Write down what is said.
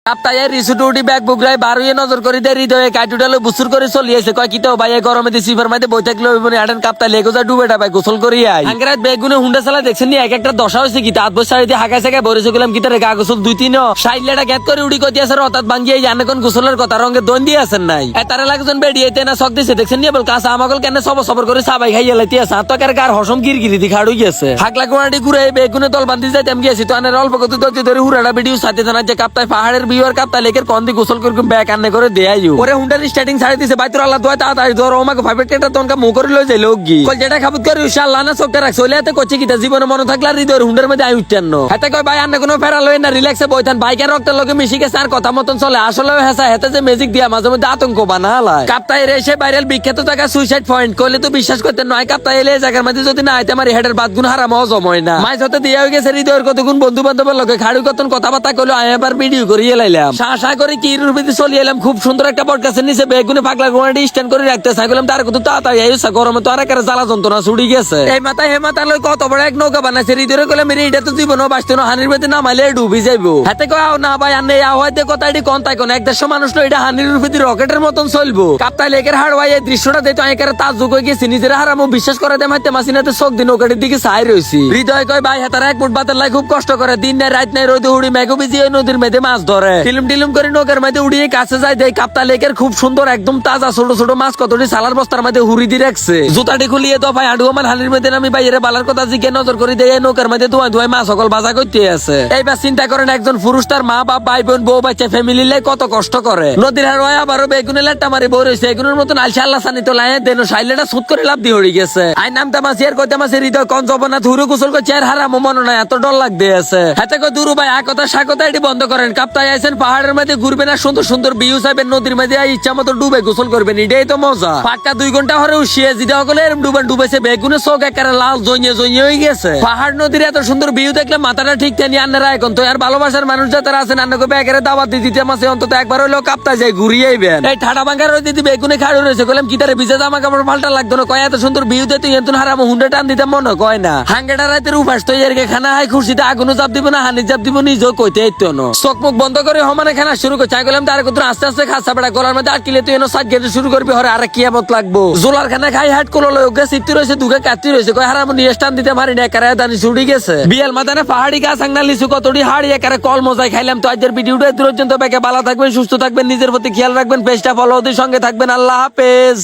Kaptai রিসুটুটি bag বুকরাই বারুয়ে নজর করে দেয় হৃদয়ে কাইটুটালো বুসুর করে চলিয়েছে কয় কিতো ভাই গরমে দিয়ে সিফার মাইতে বই থাকলে ওইবনে আটেন কাপ্তাই লেগো যা ডুবেটা ভাই গোসল করি আই আঙ্গরাত বেগুনে হুন্ডা চালা দেখছেন নি এক একটা দশা হয়েছে কি তাত বসে সাইডে হাগায় সাগায় বরেছে গেলাম কি তারে গা গোসল দুই তিন সাইডলেটা গ্যাত করে উড়ি কই দিয়েছে অর্থাৎ ভাঙ্গিয়ে জানে কোন গোসলের কথা রঙে দন দিয়ে আছেন নাই তারে লাগজন বেডিয়েতে না শক দিছে দেখছেন নি বল কাঁচা আমাগল কেন সবর করে সাবাই খাইয়া লাইতে আছে তো কার গার হসম গিরগিরি দি খাড়ু গেছে হাগলা কোয়াডি ঘুরে বেগুনে তল বান্ধি যাইতে আমি গেছি তো আনের অল্প কত ধরে হুরাটা ভিডিও সাথে জানা যে কাপ্তাই পাহাড়ের বিওর কাপ্তাই লেকের কন্দি গোসল করে ব্যাগ আনে করে দেয়াইও ওরে হুন্ডার স্টার্টিং ছাড়ি দিছে বাইতুর আল্লাহ দোয়া তাড়াতাড়ি ধর ওমাকে ফাইভেট কেটা তনকা মুখ করে লই যাই লোক গি কল যেটা খাবত করে ইনশাআল্লাহ না চোখটা রাখছ ওইলাতে কইছে কি তা জীবনে মনে থাকলা হৃদয়ের হুন্ডার মধ্যে আই উঠতেন না হাতে কই ভাই আন্না কোনো ফেরা লই না রিল্যাক্সে বইতান বাইকের রক্তের লগে মিশি গেছে আর কথা মতন চলে আসলে হেসা হেতে যে ম্যাজিক দিয়া মাঝে মধ্যে আতঙ্ক বানালায় কাপ্তাই এসে ভাইরাল বিখ্যাত জায়গা সুইসাইড পয়েন্ট কইলে তো বিশ্বাস করতেন নয় কাপ্তাই এলে জায়গার মধ্যে যদি না আইতে আমার হেডের বাদ গুণ হারাম জময় না মাইজ হতে দিয়া হয়ে গেছে হৃদয়ের কতগুণ বন্ধু বান্ধবের লগে খাড়ু কতন কথাবার্তা কইলো আই এবার ভিডিও করিয়ে লাইলাম শাসা করে কি রূপে চলে এলাম খুব সুন্দর একটা পডকাস্টের নিচে বেগুনে পাগলা গোয়াটি স্ট্যান্ড করে রাখতে চাইলাম তার কত তাড়াতাড়ি আইসা গরমে তো আর একটা জ্বালা যন্ত্রণা ছুটি গেছে এই মাথা হে মাথা লই কত বড় এক নৌকা বানাইছে হৃদয়ের কইলে মেরে এটা তো জীবন বাঁচতে না হানির মধ্যে নামাইলে ডুবি যাইবো হাতে কও না ভাই আন্নে হয়তো কথাটি কোন তাই কোন এক দেশ মানুষ তো এটা হানির রূপে রকেটের মতন চলবো কাপ্তাই লেকের হাড়ওয়াই এই দৃশ্যটা দেখতে একের তাজ্জুব হয়ে গেছি নিজের হারামো বিশ্বাস করে দে মাইতে মাসিনাতে চোখ দিন নৌকাটির দিকে চাই রইছি হৃদয় কয় ভাই হাতারা এক ফুট বাতের লাই খুব কষ্ট করে দিন নাই রাত নাই রোদে উড়ি মেঘো ভিজি ওই নদীর মধ্যে মাছ ধরে টিলুম করে নৌকার মধ্যে উড়িয়ে কাছে যায় দেয় কাপ্তাই লেকের খুব সুন্দর একদম তাজা ছোট ছোট মাছ কতটি সালার বস্তার মধ্যে হুড়ি দিয়ে রাখছে জুতাটি খুলিয়ে তো ভাই আডু আমার হানির মধ্যে আমি বাইরে বালার কথা জিজ্ঞে নজর করে দেয় নৌকার মধ্যে ধোয়া মাছ সকল বাজা করতে আছে এইবার চিন্তা করেন একজন পুরুষ তার মা বাপ ভাই বোন বউ বাচ্চা ফ্যামিলি লাই কত কষ্ট করে নদীর হাড়ওয়ায় আবারও বেগুনে লাট্টা মারি বই রয়েছে এগুলোর মতন আলসা আল্লাহ সানি তো লাই দেন সাইলেটা সুত করে লাভ দিয়ে হয়ে গেছে আই নামটা মাসি আর কইতে মাসি হৃদয় কন জবনা ধুরু গোসল করছে আর হারাম মনে নাই এত ডর লাগতে আছে হাতে কই দুরু ভাই একথা সাকতা এটি বন্ধ করেন কাপ্তাই আইছেন পাহাড়ের মধ্যে ঘুরবেন আর সুন্দর সুন্দর ভিউ চাইবেন নদীর মধ্যে ইচ্ছা মতো ডুবে গোসল করবেন এটাই তো মজা পাক্কা 2 ঘন্টা হরে উঠিয়ে জিদা সকলে এরম ডুবেছে বেগুনে চোখ একেবারে লাল জইয়ে হয়ে গেছে পাহাড় নদীর এত সুন্দর ভিউ দেখলে মাথাটা ঠিক তেনি আন্নারা এখন তো আর ভালোবাসার মানুষ যারা আছেন আন্নাকে বেগেরে দাওয়াত দিতে মাসে অন্তত একবার হইলেও কাপ্তাই যায় ঘুরিয়ে আইবেন এই ঠাডা ভাঙ্গার দিদি বেগুনে খাড়ু রয়েছে কইলাম কি তারে ভিজে জামা কাপড় পাল্টা লাগতো না কয় এত সুন্দর ভিউ দে তুই এতন হারাম হুন্ডা টান দিতে মনে কয় না হাঙ্গাটা রাতের উপাস তো এরকে খানা হয় খুশিতে আগুনও চাপ দিব না হানি চাপ দিব নিজেও কইতে আইতো না চোখ মুখ বন্ধ করে সমানে খানা শুরু করে চাই কইলাম তার কত আস্তে আস্তে খাসা বেড়া গলার মধ্যে আটকিলে তুই এনো সাত গেটে শুরু করবি হরে আর কিয়ামত লাগবো জোলার খানা খাই হাট কোলো লোক সিফতি রয়েছে দুগে কাটতি রয়েছে কয় হারাম নিয়ে টান দিতে মারি না একারে দানি ছুটি গেছে বিয়াল মাদানে পাহাড়ি গাছ আংনা লিচু কতটি হাড়ি একারে কল মজাই খাইলাম তো আজকের ভিডিওটা দূর পর্যন্ত বেকে ভালো থাকবেন সুস্থ থাকবেন নিজের প্রতি খেয়াল রাখবেন পেজটা ফলো দিয়ে সঙ্গে থাকবেন আল্লাহ হাফেজ।